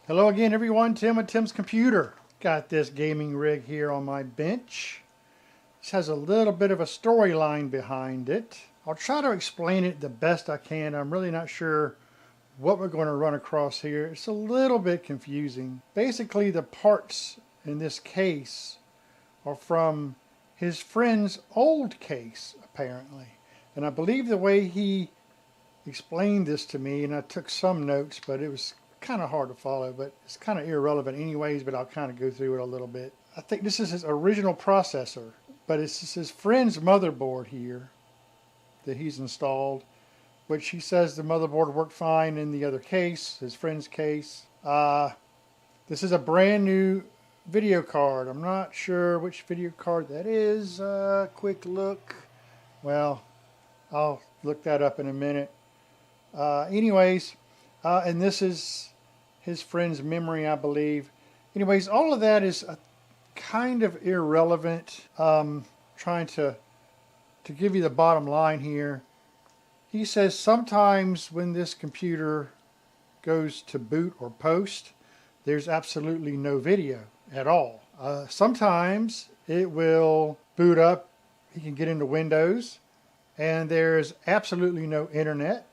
Hello again everyone, Tim with Tim's Computer. Got this gaming rig here on my bench. This has a little bit of a storyline behind it. I'll try to explain it the best I can. I'm really not sure what we're going to run across here. It's a little bit confusing. Basically the parts in this case are from his friend's old case apparently. And I believe the way he explained this to me, and I took some notes, but it was kind of hard to follow, but it's kind of irrelevant anyways, but I'll kind of go through it a little bit. I think this is his original processor, but it's his friend's motherboard here that he's installed, which he says the motherboard worked fine in the other case, his friend's case. This is a brand new video card. I'm not sure which video card that is. Quick look. Well, I'll look that up in a minute. Anyways, and this is his friend's memory, I believe. Anyways, all of that is kind of irrelevant. Trying to give you the bottom line here. He says sometimes when this computer goes to boot or post, there's absolutely no video at all. Sometimes it will boot up. He can get into Windows and there's absolutely no internet.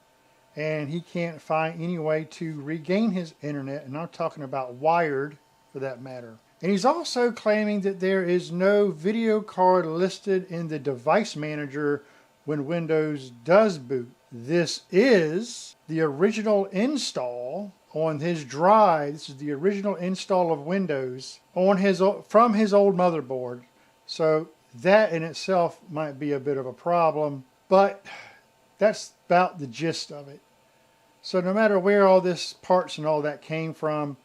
And he can't find any way to regain his internet, and I'm talking about wired for that matter. And he's also claiming that there is no video card listed in the device manager when Windows does boot. This is the original install on his drive. This is the original install of Windows on from his old motherboard. So that in itself might be a bit of a problem, but that's about the gist of it. So no matter where all this parts and all that came from,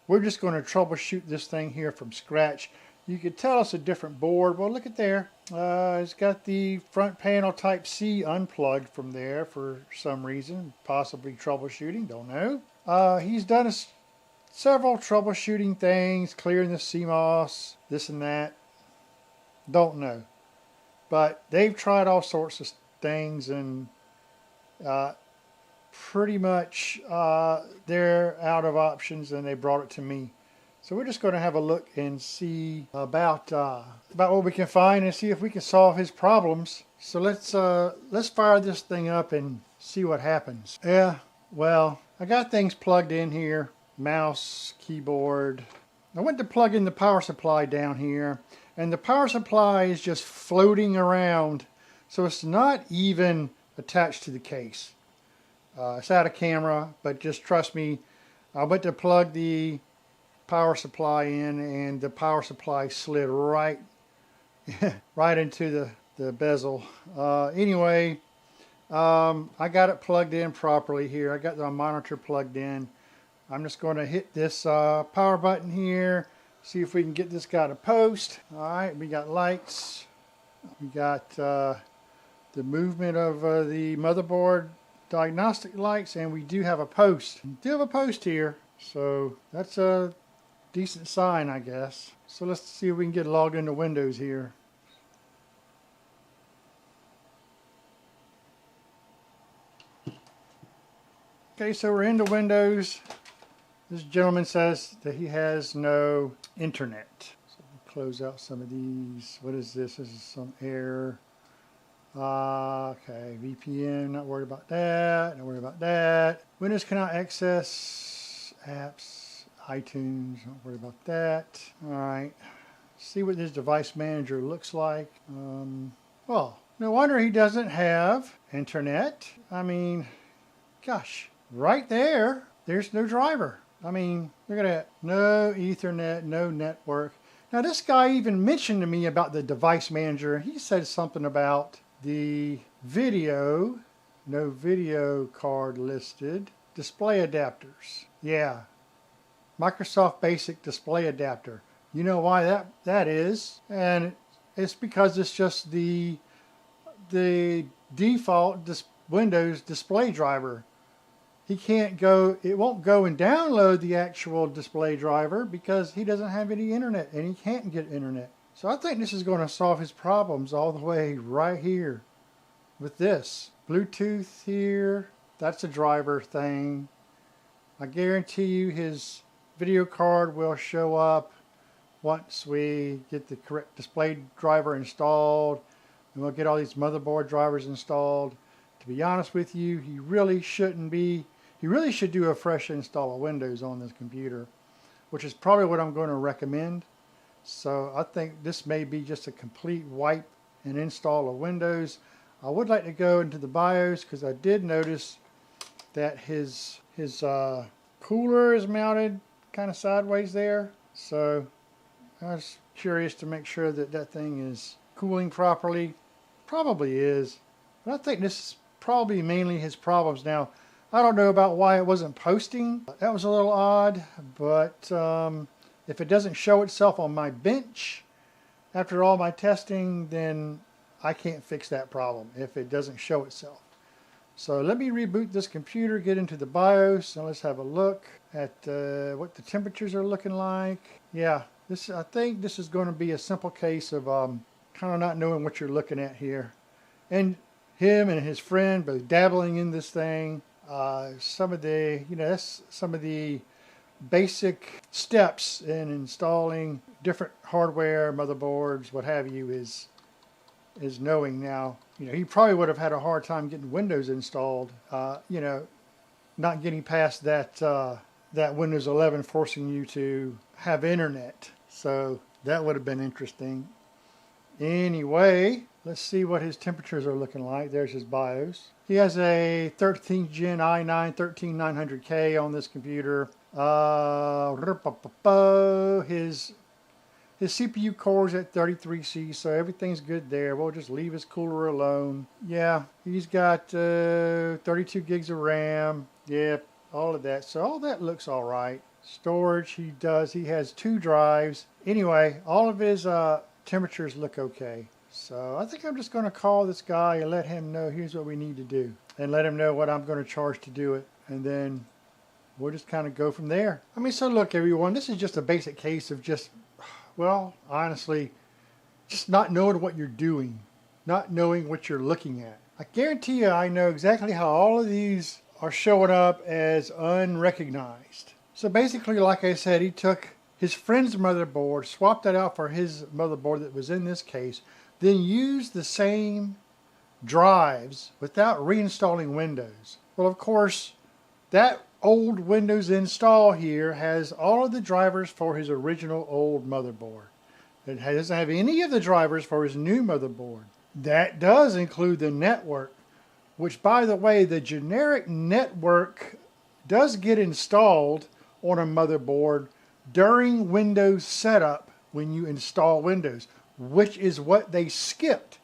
we're just going to troubleshoot this thing here from scratch. You could tell it's a different board. Well, look at there. It's got the front panel Type C unplugged from there for some reason, possibly troubleshooting, don't know. He's done several troubleshooting things, clearing the CMOS, this and that. Don't know. But they've tried all sorts of things, and pretty much they're out of options, and they brought it to me. So we're just going to have a look and see about what we can find and see if we can solve his problems. So let's fire this thing up and see what happens. Yeah, well, I got things plugged in here, mouse, keyboard. I went to plug in the power supply down here, and the power supply is just floating around, so it's not even attached to the case. It's out of camera, but just trust me, I went to plug the power supply in and the power supply slid right right into the bezel. Anyway, I got it plugged in properly here. I got the monitor plugged in. I'm just going to hit this power button here, see if we can get this guy to post. Alright, we got lights. We got the movement of the motherboard diagnostic lights, and we do have a post. We do have a post here, so that's a decent sign, I guess. So let's see if we can get logged into Windows here. Okay, so we're into Windows. This gentleman says that he has no internet. So we'll close out some of these. What is this? This is some error. Okay, VPN, not worried about that, not worried about that. Windows cannot access apps, iTunes, not worried about that. Alright, see what this device manager looks like. Well, no wonder he doesn't have internet. I mean, gosh, right there, there's no driver. I mean, look at that, no Ethernet, no network. Now this guy even mentioned to me about the device manager. He said something about the video, no video card listed, display adapters. Yeah, Microsoft Basic display adapter. You know why that is, and it's because it's just the default Windows display driver. He can't go, it won't go and download the actual display driver because he doesn't have any internet, and he can't get internet. So I think this is going to solve his problems all the way right here with this. Bluetooth here, that's a driver thing. I guarantee you his video card will show up once we get the correct display driver installed, and we'll get all these motherboard drivers installed. To be honest with you, he really should do a fresh install of Windows on this computer, which is probably what I'm going to recommend. So I think this may be just a complete wipe and install of Windows. I would like to go into the BIOS because I did notice that his cooler is mounted kind of sideways there. So I was curious to make sure that that thing is cooling properly. Probably is, but I think this is probably mainly his problems. Now, I don't know about why it wasn't posting. That was a little odd, but if it doesn't show itself on my bench after all my testing, then I can't fix that problem if it doesn't show itself. So let me reboot this computer, get into the BIOS, and let's have a look at what the temperatures are looking like. Yeah, I think this is going to be a simple case of kind of not knowing what you're looking at here. And him and his friend both dabbling in this thing. Some of the basic steps in installing different hardware, motherboards, what have you, is knowing now. He probably would have had a hard time getting Windows installed, not getting past that Windows 11 forcing you to have internet. So that would have been interesting. Anyway, let's see what his temperatures are looking like. There's his BIOS. He has a 13th Gen i9 13900K on this computer. His CPU core is at 33C, so everything's good there. We'll just leave his cooler alone. Yeah, he's got 32 gigs of RAM. Yep, all of that. So all that looks all right. Storage, he has 2 drives. Anyway, all of his temperatures look okay. So I think I'm just going to call this guy and let him know here's what we need to do. And let him know what I'm going to charge to do it. And then we'll just kind of go from there. I mean, so look everyone, this is just a basic case of just, well, honestly, just not knowing what you're doing. Not knowing what you're looking at. I guarantee you I know exactly how all of these are showing up as unrecognized. So basically, like I said, he took his friend's motherboard, swapped that out for his motherboard that was in this case, then used the same drives without reinstalling Windows. Well, of course, that old Windows install here has all of the drivers for his original old motherboard. It doesn't have any of the drivers for his new motherboard. That does include the network, which, by the way, the generic network does get installed on a motherboard during Windows setup when you install Windows, which is what they skipped.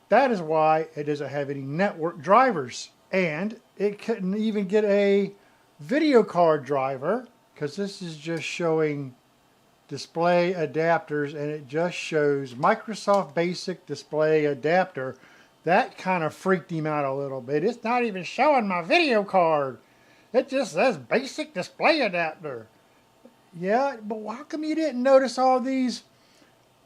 That is why it doesn't have any network drivers. And it couldn't even get a video card driver, because this is just showing display adapters, and it just shows Microsoft Basic Display Adapter. That kind of freaked him out a little bit. It's not even showing my video card. It just says Basic Display Adapter. Yeah, but how come you didn't notice all these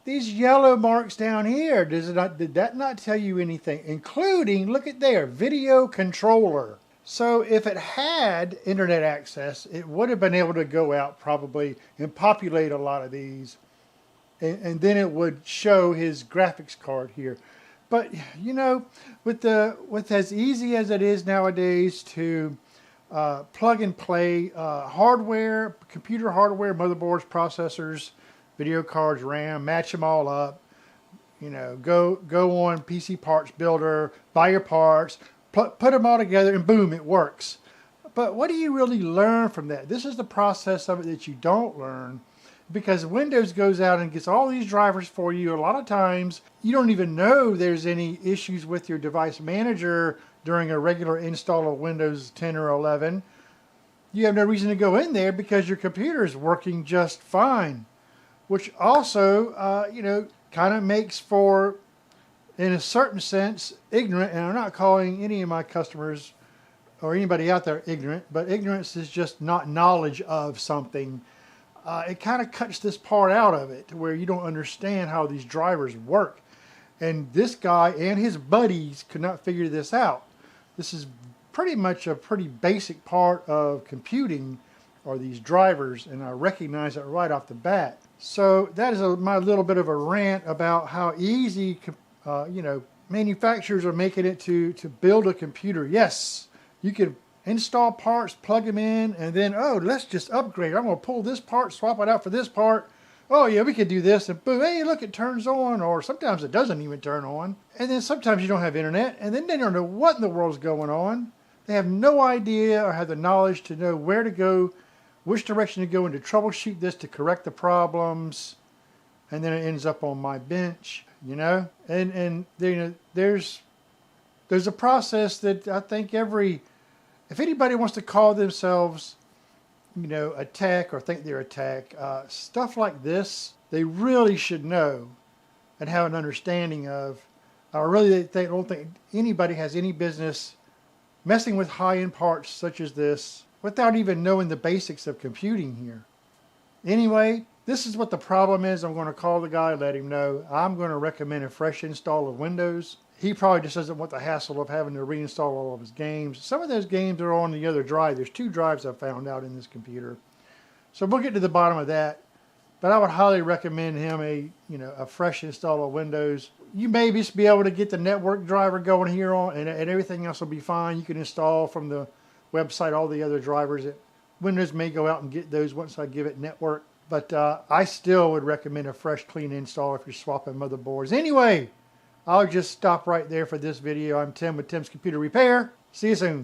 yellow marks down here? Did that not tell you anything? Including, look at there, video controller. So if it had internet access, it would have been able to go out probably and populate a lot of these. And then it would show his graphics card here. But, with as easy as it is nowadays to plug and play hardware, computer hardware, motherboards, processors, video cards, RAM, match them all up. Go on PC Parts Builder, buy your parts, put them all together, and boom, it works. But what do you really learn from that? This is the process of it that you don't learn, because Windows goes out and gets all these drivers for you. A lot of times, you don't even know there's any issues with your device manager during a regular install of Windows 10 or 11. You have no reason to go in there because your computer is working just fine, which also, kind of makes for, in a certain sense, ignorant. And I'm not calling any of my customers or anybody out there ignorant, but ignorance is just not knowledge of something. It kind of cuts this part out of it to where you don't understand how these drivers work. And this guy and his buddies could not figure this out. This is pretty much a pretty basic part of computing are these drivers, and I recognize it right off the bat. So that is my little bit of a rant about how easy manufacturers are making it to build a computer. Yes, you can install parts, plug them in, and then, oh, let's just upgrade. I'm going to pull this part, swap it out for this part. Oh yeah, we could do this, and boom, hey, look, it turns on, or sometimes it doesn't even turn on. And then sometimes you don't have internet, and then they don't know what in the world's going on. They have no idea or have the knowledge to know where to go, which direction to go, and to troubleshoot this to correct the problems. And then it ends up on my bench, you know. And there's a process that I think if anybody wants to call themselves, a tech or think they're a tech, stuff like this, they really should know and have an understanding of. I really don't think anybody has any business messing with high-end parts such as this without even knowing the basics of computing here. Anyway, this is what the problem is. I'm going to call the guy, let him know. I'm going to recommend a fresh install of Windows. He probably just doesn't want the hassle of having to reinstall all of his games. Some of those games are on the other drive. There's 2 drives I found out in this computer. So we'll get to the bottom of that. But I would highly recommend him a fresh install of Windows. You may just be able to get the network driver going here on, and everything else will be fine. You can install from the website all the other drivers. Windows may go out and get those once I give it network. But I still would recommend a fresh, clean install if you're swapping motherboards. Anyway, I'll just stop right there for this video. I'm Tim with Tim's Computer Repair. See you soon.